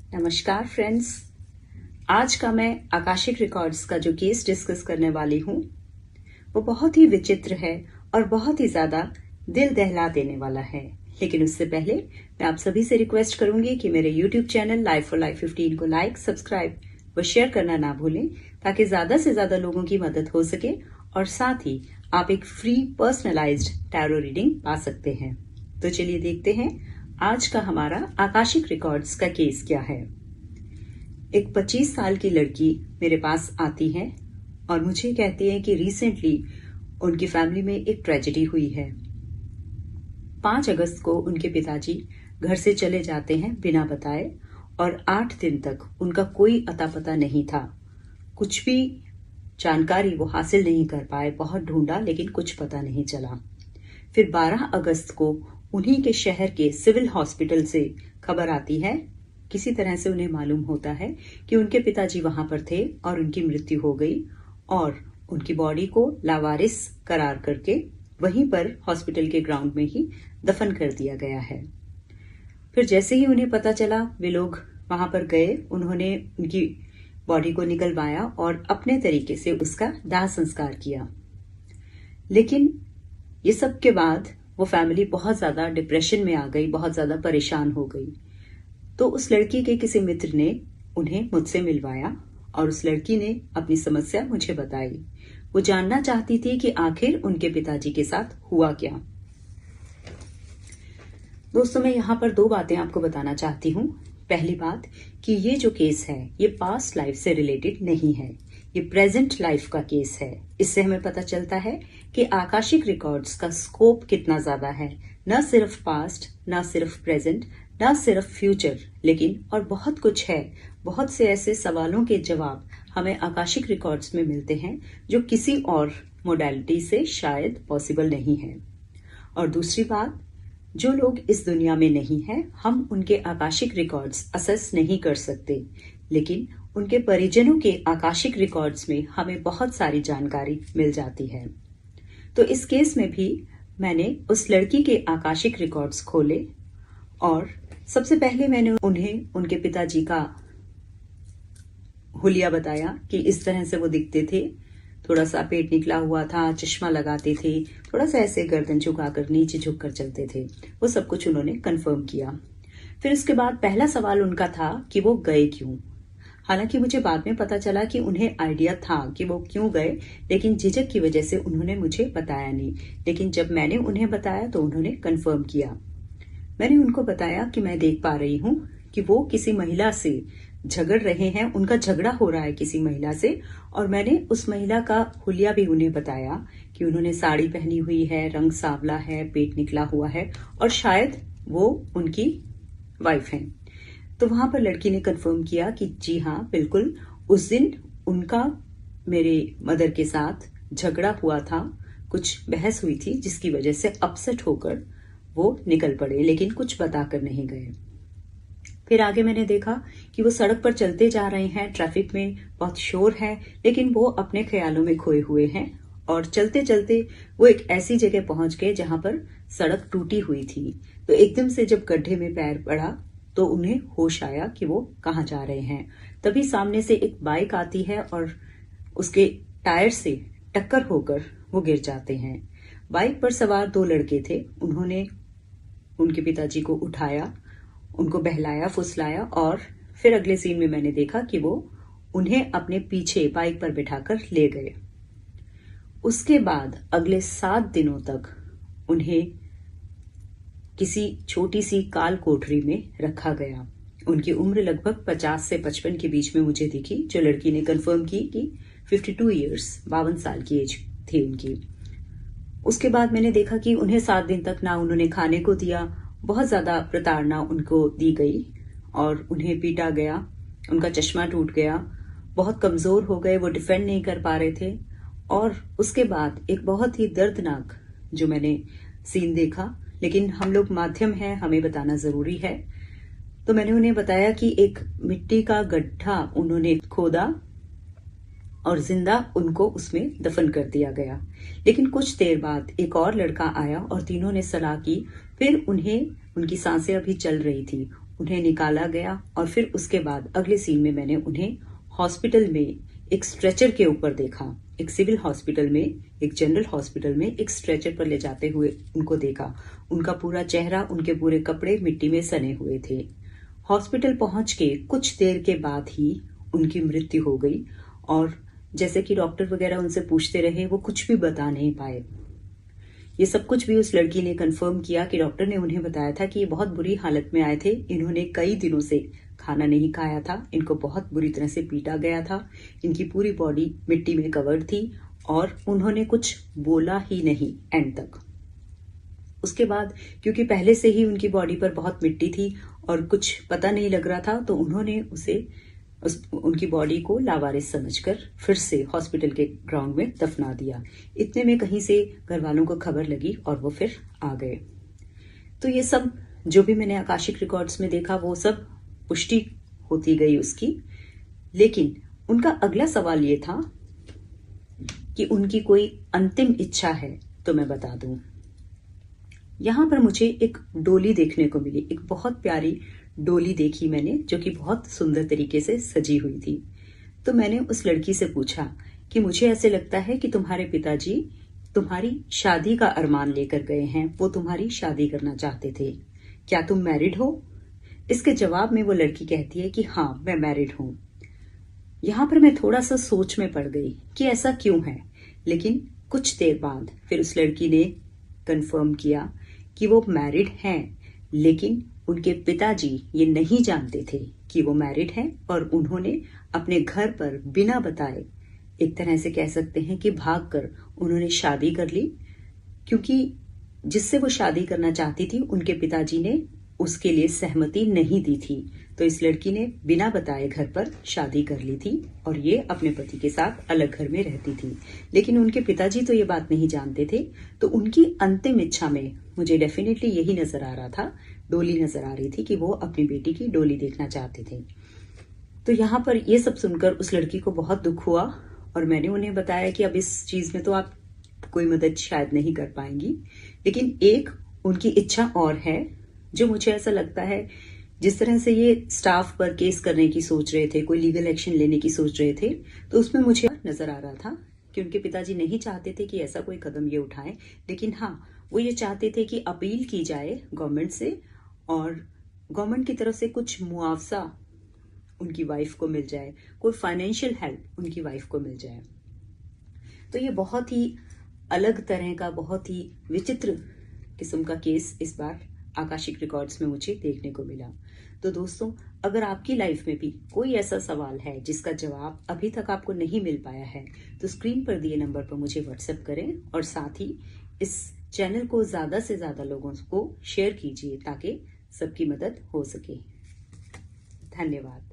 नमस्कार फ्रेंड्स। आज का मैं आकाशिक रिकॉर्ड्स का जो केस डिस्कस करने वाली हूँ वो बहुत ही विचित्र है और बहुत ही ज्यादा दिल दहला देने वाला है। लेकिन उससे पहले मैं आप सभी से रिक्वेस्ट करूंगी कि मेरे YouTube channel life for life 15 को लाइक, सब्सक्राइब व शेयर करना ना भूलें ताकि ज्यादा से ज्यादा लोगों की मदद हो सके और साथ ही आप एक फ्री पर्सनलाइज्ड टैरो रीडिंग पा सकते हैं। तो चलिए देखते हैं आज का हमारा आकाशिक रिकॉर्ड्स का केस क्या है। एक 25 साल की लड़की मेरे पास आती है और मुझे कहती है कि रिसेंटली उनकी फैमिली में एक ट्रेजेडी हुई है। 5 अगस्त को उनके पिताजी घर से चले जाते हैं बिना बताए और 8 दिन तक उनका कोई अता पता नहीं था। कुछ भी जानकारी वो हासिल नहीं कर पाए, बहुत ढूंढा लेकिन कुछ पता नहीं चला। फिर 12 अगस्त को उन्हीं के शहर के सिविल हॉस्पिटल से खबर आती है। किसी तरह से उन्हें मालूम होता है कि उनके पिताजी वहां पर थे और उनकी मृत्यु हो गई और उनकी बॉडी को लावारिस करार करके वहीं पर हॉस्पिटल के ग्राउंड में ही दफन कर दिया गया है। फिर जैसे ही उन्हें पता चला वे लोग वहां पर गए, उन्होंने उनकी बॉडी को निकलवाया और अपने तरीके से उसका दाह संस्कार किया। लेकिन ये सब के बाद वो फैमिली बहुत ज्यादा डिप्रेशन में आ गई, बहुत ज्यादा परेशान हो गई। तो उस लड़की के किसी मित्र ने उन्हें मुझसे मिलवाया और उस लड़की ने अपनी समस्या मुझे बताई। वो जानना चाहती थी कि आखिर उनके पिताजी के साथ हुआ क्या। दोस्तों, मैं यहाँ पर 2 बातें आपको बताना चाहती हूँ। पहली बात कि ये जो केस है ये पास्ट लाइफ से रिलेटेड नहीं है, ये प्रेजेंट लाइफ का केस है। इससे हमें पता चलता है कि आकाशिक रिकॉर्ड्स का स्कोप कितना ज्यादा है। न सिर्फ पास्ट, न सिर्फ प्रेजेंट, न सिर्फ फ्यूचर, लेकिन और बहुत कुछ है। बहुत से ऐसे सवालों के जवाब हमें आकाशिक रिकॉर्ड्स में मिलते हैं जो किसी और मोडालिटी से शायद पॉसिबल नहीं है। और दूसरी बात, जो लोग इस दुनिया में नहीं हैं, हम उनके आकाशिक रिकॉर्ड्स असेस नहीं कर सकते, लेकिन उनके परिजनों के आकाशिक रिकॉर्ड्स में हमें बहुत सारी जानकारी मिल जाती है। तो इस केस में भी मैंने उस लड़की के आकाशिक रिकॉर्ड्स खोले और सबसे पहले मैंने उन्हें उनके पिताजी का हुलिया बताया कि इस तरह से वो दिखते थे। थोड़ा सा पेट निकला हुआ था, चश्मा लगाते थे, थोड़ा सा ऐसे गर्दन झुकाकर नीचे झुककर चलते थे। वो सब कुछ उन्होंने कंफर्म किया। फिर उसके बाद पहला सवाल उनका था कि वो गए क्यों। हालांकि मुझे बाद में पता चला कि उन्हें आइडिया था कि वो क्यों गए, लेकिन झिझक की वजह से उन्होंने मुझे बताया नहीं। लेकिन जब मैंने उन्हें बताया तो उन्होंने कंफर्म किया। मैंने उनको बताया कि मैं देख पा रही हूँ कि वो किसी महिला से झगड़ रहे हैं, उनका झगड़ा हो रहा है किसी महिला से। और मैंने उस महिला का हुलिया भी उन्हें बताया कि उन्होंने साड़ी पहनी हुई है, रंग सांवला है, पेट निकला हुआ है और शायद वो उनकी वाइफ है। तो वहां पर लड़की ने कंफर्म किया कि जी हाँ, बिल्कुल उस दिन उनका मेरे मदर के साथ झगड़ा हुआ था, कुछ बहस हुई थी जिसकी वजह से अपसेट होकर वो निकल पड़े, लेकिन कुछ बताकर नहीं गए। फिर आगे मैंने देखा कि वो सड़क पर चलते जा रहे हैं, ट्रैफिक में बहुत शोर है, लेकिन वो अपने ख्यालों में खोए हुए हैं और चलते चलते वो एक ऐसी जगह पहुंच गए जहां पर सड़क टूटी हुई थी। तो एकदम से जब गड्ढे में पैर पड़ा तो उन्हें होश आया कि वो कहाँ जा रहे हैं। तभी सामने से एक बाइक आती है और उसके टायर से टक्कर होकर वो गिर जाते हैं। बाइक पर सवार 2 लड़के थे। उन्होंने उनके पिताजी को उठाया, उनको बहलाया फुसलाया और फिर अगले सीन में मैंने देखा कि वो उन्हें अपने पीछे बाइक पर बिठाकर ले गए। उसके बाद अगले 7 दिनों तक उन्हें किसी छोटी सी काल कोठरी में रखा गया। उनकी उम्र लगभग 50 से 55 के बीच में मुझे दिखी, जो लड़की ने कंफर्म की कि 52 ईयर्स 52 साल की एज थी उनकी। उसके बाद मैंने देखा कि उन्हें 7 दिन तक ना उन्होंने खाने को दिया, बहुत ज्यादा प्रताड़ना उनको दी गई और उन्हें पीटा गया, उनका चश्मा टूट गया, बहुत कमजोर हो गए, वो डिफेंड नहीं कर पा रहे थे। और उसके बाद एक बहुत ही दर्दनाक जो मैंने सीन देखा, लेकिन हम लोग माध्यम हैं, हमें बताना जरूरी है। तो मैंने उन्हें बताया कि एक मिट्टी का गड्ढा उन्होंने खोदा और जिंदा उनको उसमें दफन कर दिया गया। लेकिन कुछ देर बाद एक और लड़का आया और तीनों ने सलाह की। फिर उन्हें, उनकी सांसें अभी चल रही थी, उन्हें निकाला गया और फिर उसके बाद अगले सीन में मैंने उन्हें हॉस्पिटल में एक स्ट्रेचर के ऊपर देखा। एक सिविल हॉस्पिटल में, एक जनरल हॉस्पिटल में एक स्ट्रेचर पर ले जाते हुए उनको देखा। उनका पूरा चेहरा, उनके पूरे कपड़े मिट्टी में सने हुए थे। हॉस्पिटल पहुंच के कुछ देर के बाद ही उनकी मृत्यु हो गई और जैसे कि डॉक्टर वगैरह उनसे पूछते रहे, वो कुछ भी बता नहीं पाए। ये सब कुछ भी उस लड़की ने कंफर्म किया कि डॉक्टर ने उन्हें बताया था कि ये बहुत बुरी हालत में आए थे, इन्होंने कई दिनों से खाना नहीं खाया था, इनको बहुत बुरी तरह से पीटा गया था, इनकी पूरी बॉडी मिट्टी में कवर्ड थी और उन्होंने कुछ बोला ही नहीं एंड तक। उसके बाद क्योंकि पहले से ही उनकी बॉडी पर बहुत मिट्टी थी और कुछ पता नहीं लग रहा था, तो उन्होंने उनकी बॉडी को लावारिस समझकर फिर से हॉस्पिटल के ग्राउंड में दफना दिया। इतने में कहीं से घर वालों को खबर लगी और वो फिर आ गए। तो ये सब जो भी मैंने आकाशिक रिकॉर्ड्स में देखा वो सब पुष्टि होती गई उसकी। लेकिन उनका अगला सवाल ये था कि उनकी कोई अंतिम इच्छा है तो मैं बता दूं। यहां पर मुझे एक डोली देखने को मिली, एक बहुत प्यारी डोली देखी मैंने, जो कि बहुत सुंदर तरीके से सजी हुई थी। तो मैंने उस लड़की से पूछा कि मुझे ऐसे लगता है कि तुम्हारे पिताजी तुम्हारी शादी का अरमान लेकर गए हैं, वो तुम्हारी शादी करना चाहते थे, क्या तुम मैरिड हो? इसके जवाब में वो लड़की कहती है कि हाँ, मैं मैरिड हूं। यहां पर मैं थोड़ा सा सोच में पड़ गई कि ऐसा क्यों है। लेकिन कुछ देर बाद फिर उस लड़की ने कंफर्म किया कि वो मैरिड हैं, लेकिन उनके पिताजी ये नहीं जानते थे कि वो मैरिड हैं और उन्होंने अपने घर पर बिना बताए, एक तरह से कह सकते हैं कि भागकर उन्होंने शादी कर ली, क्योंकि जिससे वो शादी करना चाहती थी उनके पिताजी ने उसके लिए सहमति नहीं दी थी। तो इस लड़की ने बिना बताए घर पर शादी कर ली थी और ये अपने पति के साथ अलग घर में रहती थी। लेकिन उनके पिताजी तो ये बात नहीं जानते थे। तो उनकी अंतिम इच्छा में मुझे डेफिनेटली यही नजर आ रहा था, डोली नजर आ रही थी कि वो अपनी बेटी की डोली देखना चाहते थे। तो यहाँ पर ये सब सुनकर उस लड़की को बहुत दुख हुआ और मैंने उन्हें बताया कि अब इस चीज में तो आप कोई मदद शायद नहीं कर पाएंगी, लेकिन एक उनकी इच्छा और है, जो मुझे ऐसा लगता है जिस तरह से ये स्टाफ पर केस करने की सोच रहे थे, कोई लीगल एक्शन लेने की सोच रहे थे, तो उसमें मुझे नजर आ रहा था कि उनके पिताजी नहीं चाहते थे कि ऐसा कोई कदम ये उठाएं, लेकिन हाँ, वो ये चाहते थे कि अपील की जाए गवर्नमेंट से और गवर्नमेंट की तरफ से कुछ मुआवजा उनकी वाइफ को मिल जाए, कोई फाइनेंशियल हेल्प उनकी वाइफ को मिल जाए। तो ये बहुत ही अलग तरह का, बहुत ही विचित्र किस्म का केस इस बार आकाशिक रिकॉर्ड्स में मुझे देखने को मिला। तो दोस्तों, अगर आपकी लाइफ में भी कोई ऐसा सवाल है जिसका जवाब अभी तक आपको नहीं मिल पाया है, तो स्क्रीन पर दिए नंबर पर मुझे व्हाट्सएप करें और साथ ही इस चैनल को ज्यादा से ज्यादा लोगों को शेयर कीजिए ताकि सबकी मदद हो सके। धन्यवाद।